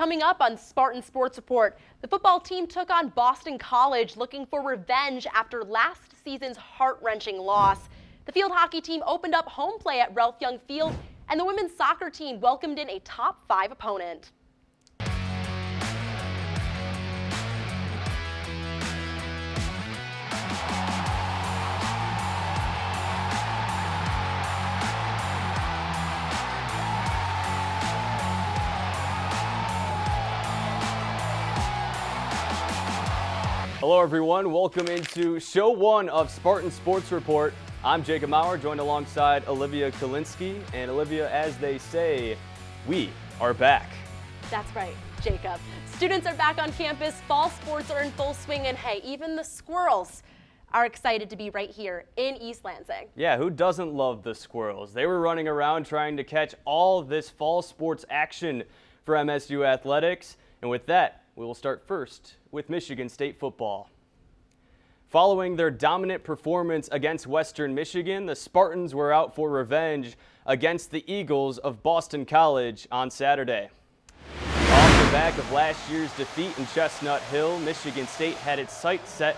Coming up on Spartan Sports Report, the football team took on Boston College looking for revenge after last season's heart-wrenching loss. The field hockey team opened up home play at Ralph Young Field, and the women's soccer team welcomed in a top 5 opponent. Hello everyone, welcome into show 1 of Spartan Sports Report. I'm Jacob Maurer, joined alongside Olivia Kalinsky. And Olivia, as they say, we are back. That's right, Jacob. Students are back on campus, fall sports are in full swing, and hey, even the squirrels are excited to be right here in East Lansing. Yeah, who doesn't love the squirrels? They were running around trying to catch all of this fall sports action for MSU athletics. And with that, we will start first with Michigan State football. Following their dominant performance against Western Michigan, the Spartans were out for revenge against the Eagles of Boston College on Saturday. Off the back of last year's defeat in Chestnut Hill, Michigan State had its sights set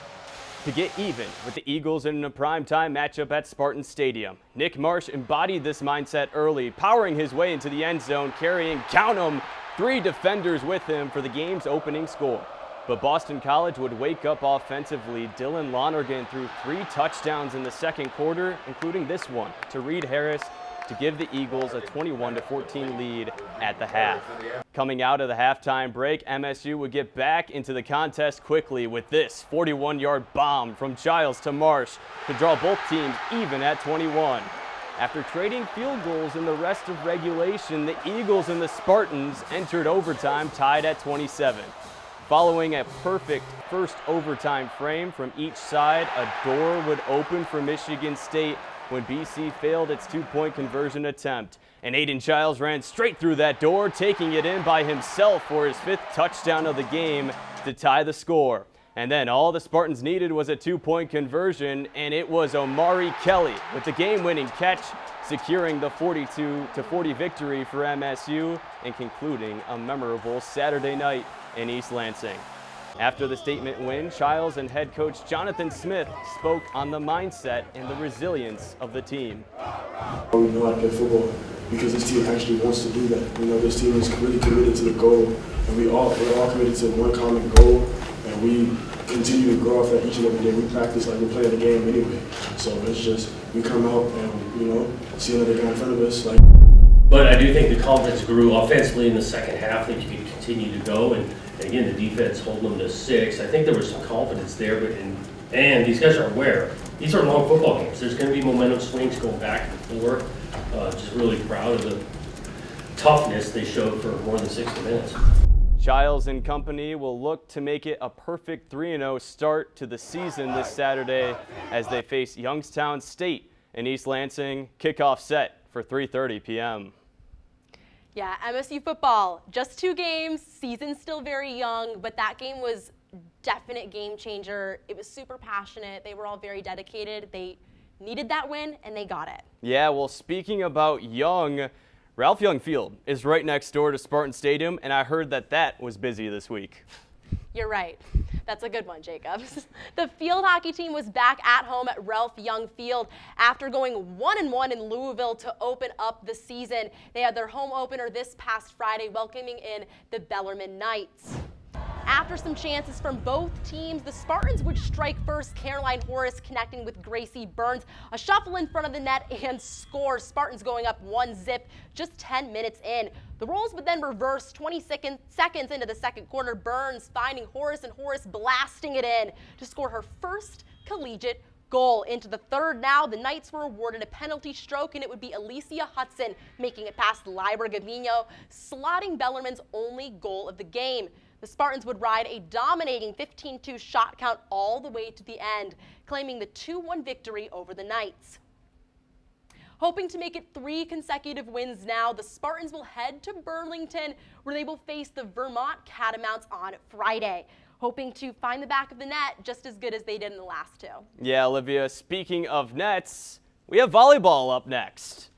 to get even with the Eagles in a primetime matchup at Spartan Stadium. Nick Marsh embodied this mindset early, powering his way into the end zone, carrying, count 'em, 3 defenders with him for the game's opening score. But Boston College would wake up offensively. Dylan Lonergan threw 3 touchdowns in the second quarter, including this one to Reed Harris to give the Eagles a 21-14 lead at the half. Coming out of the halftime break, MSU would get back into the contest quickly with this 41-yard bomb from Giles to Marsh to draw both teams even at 21. After trading field goals in the rest of regulation, the Eagles and the Spartans entered overtime tied at 27. Following a perfect first overtime frame from each side, a door would open for Michigan State when BC failed its 2-point conversion attempt. And Aiden Giles ran straight through that door, taking it in by himself for his 5th touchdown of the game to tie the score. And then all the Spartans needed was a 2-point conversion, and it was Omari Kelly with the game-winning catch, securing the 42-40 victory for MSU and concluding a memorable Saturday night in East Lansing. After the statement win, Childs and head coach Jonathan Smith spoke on the mindset and the resilience of the team. We know how to play football because this team actually wants to do that. You know, this team is really committed to the goal, and we're all committed to one common goal, and we continue to grow off that each and every day. We practice like we're playing the game anyway. So it's just, we come out and, you know, see another guy in front of us. But I do think the confidence grew offensively in the second half, that you could continue to go. And again, the defense holding them to 6. I think there was some confidence there, and these guys are aware. These are long football games. There's going to be momentum swings going back and forth. Just really proud of the toughness they showed for more than 60 minutes. Giles and company will look to make it a perfect 3-0 start to the season this Saturday as they face Youngstown State in East Lansing. Kickoff set for 3:30 p.m. Yeah, MSU football, just 2 games, season still very young, but that game was definite game changer. It was super passionate. They were all very dedicated. They needed that win, and they got it. Yeah, well, speaking about young, Ralph Young Field is right next door to Spartan Stadium, and I heard that was busy this week. You're right. That's a good one, Jacob. The field hockey team was back at home at Ralph Young Field after going 1-1 in Louisville to open up the season. They had their home opener this past Friday, welcoming in the Bellarmine Knights. After some chances from both teams, the Spartans would strike first. Caroline Horace connecting with Gracie Burns. A shuffle in front of the net and score. Spartans going up 1-0 just 10 minutes in. The roles would then reverse 20 seconds into the second quarter. Burns finding Horace and Horace blasting it in to score her first collegiate goal. Into the third now, the Knights were awarded a penalty stroke, and it would be Alicia Hudson making it past Libra Gavino, slotting Bellarmine's only goal of the game. The Spartans would ride a dominating 15-2 shot count all the way to the end, claiming the 2-1 victory over the Knights. Hoping to make it 3 consecutive wins now, the Spartans will head to Burlington, where they will face the Vermont Catamounts on Friday, hoping to find the back of the net just as good as they did in the last 2. Yeah, Olivia, speaking of nets, we have volleyball up next.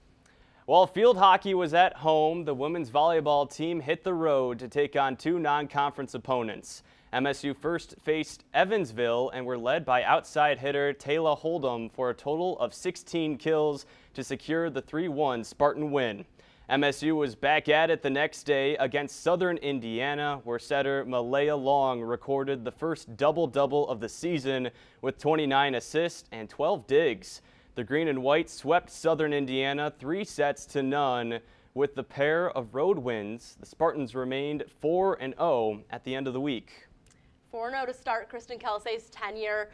While field hockey was at home, the women's volleyball team hit the road to take on two non-conference opponents. MSU first faced Evansville and were led by outside hitter Taylor Hold'em for a total of 16 kills to secure the 3-1 Spartan win. MSU was back at it the next day against Southern Indiana, where setter Malaya Long recorded the first double-double of the season with 29 assists and 12 digs. The green and white swept Southern Indiana 3-0. With the pair of road wins, the Spartans remained 4-0 at the end of the week. 4-0 to start Kristen Kelsey's tenure.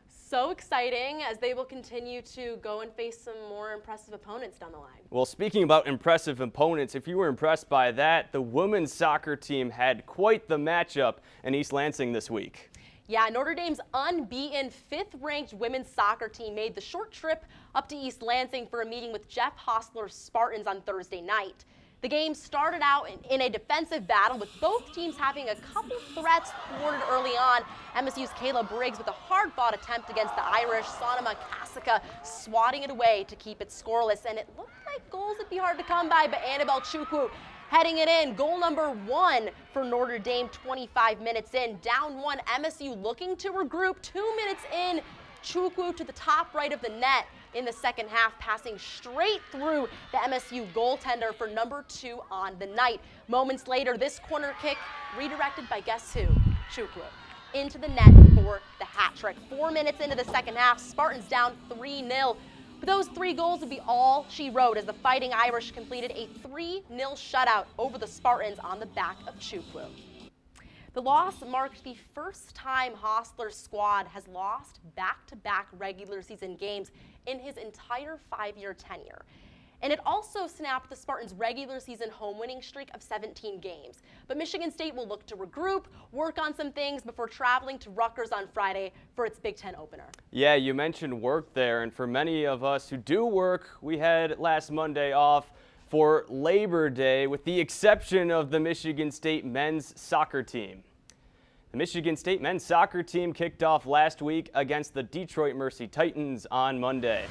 So exciting as they will continue to go and face some more impressive opponents down the line. Well, speaking about impressive opponents, if you were impressed by that, the women's soccer team had quite the matchup in East Lansing this week. Yeah, Notre Dame's unbeaten 5th-ranked women's soccer team made the short trip up to East Lansing for a meeting with Jeff Hostler's Spartans on Thursday night. The game started out in a defensive battle with both teams having a couple threats thwarted early on. MSU's Kayla Briggs with a hard-fought attempt against the Irish Sonoma Kasika, swatting it away to keep it scoreless. And it looked like goals would be hard to come by, but Annabelle Chukwu heading it in. Goal number 1 for Notre Dame 25 minutes in. Down 1, MSU looking to regroup. 2 minutes in, Chukwu to the top right of the net in the second half, passing straight through the MSU goaltender for number 2 on the night. Moments later, this corner kick redirected by guess who? Chukwu into the net for the hat trick. 4 minutes into the second half, Spartans down 3-0. But those 3 goals would be all she wrote as the Fighting Irish completed a 3-0 shutout over the Spartans on the back of Chukwu. The loss marked the first time Hostler's squad has lost back-to-back regular season games in his entire 5-year tenure. And it also snapped the Spartans' regular season home winning streak of 17 games. But Michigan State will look to regroup, work on some things before traveling to Rutgers on Friday for its Big Ten opener. Yeah, you mentioned work there, and for many of us who do work, we had last Monday off for Labor Day, with the exception of the Michigan State men's soccer team. The Michigan State men's soccer team kicked off last week against the Detroit Mercy Titans on Monday.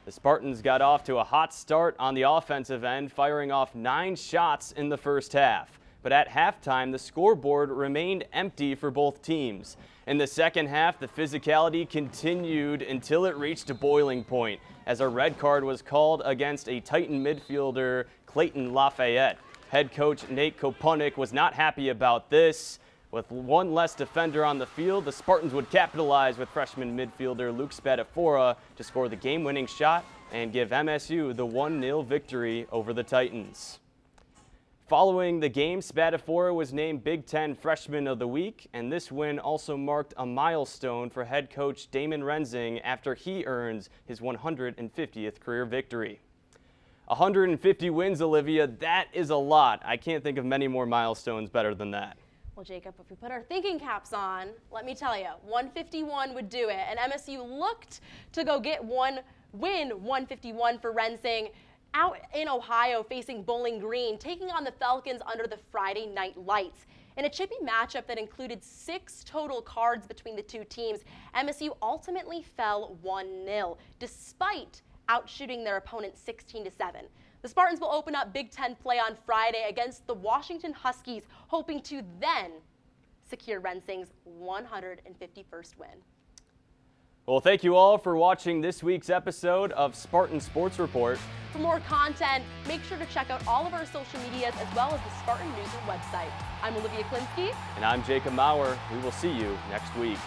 The Spartans got off to a hot start on the offensive end, firing off 9 shots in the first half. But at halftime, the scoreboard remained empty for both teams. In the second half, the physicality continued until it reached a boiling point, as a red card was called against a Titan midfielder, Clayton Lafayette. Head coach Nate Kopunik was not happy about this. With one less defender on the field, the Spartans would capitalize with freshman midfielder Luke Spadafora to score the game-winning shot and give MSU the 1-0 victory over the Titans. Following the game, Spadafora was named Big Ten Freshman of the Week, and this win also marked a milestone for head coach Damon Rensing after he earns his 150th career victory. 150 wins, Olivia, that is a lot. I can't think of many more milestones better than that. Well, Jacob, if we put our thinking caps on, let me tell you, 151 would do it. And MSU looked to go get win 151 for Rensing out in Ohio facing Bowling Green, taking on the Falcons under the Friday night lights. In a chippy matchup that included 6 total cards between the two teams, MSU ultimately fell 1-0, despite outshooting their opponent 16-7. The Spartans will open up Big Ten play on Friday against the Washington Huskies, hoping to then secure Rensing's 151st win. Well, thank you all for watching this week's episode of Spartan Sports Report. For more content, make sure to check out all of our social medias as well as the Spartan Newsroom website. I'm Olivia Klinsky. And I'm Jacob Maurer. We will see you next week.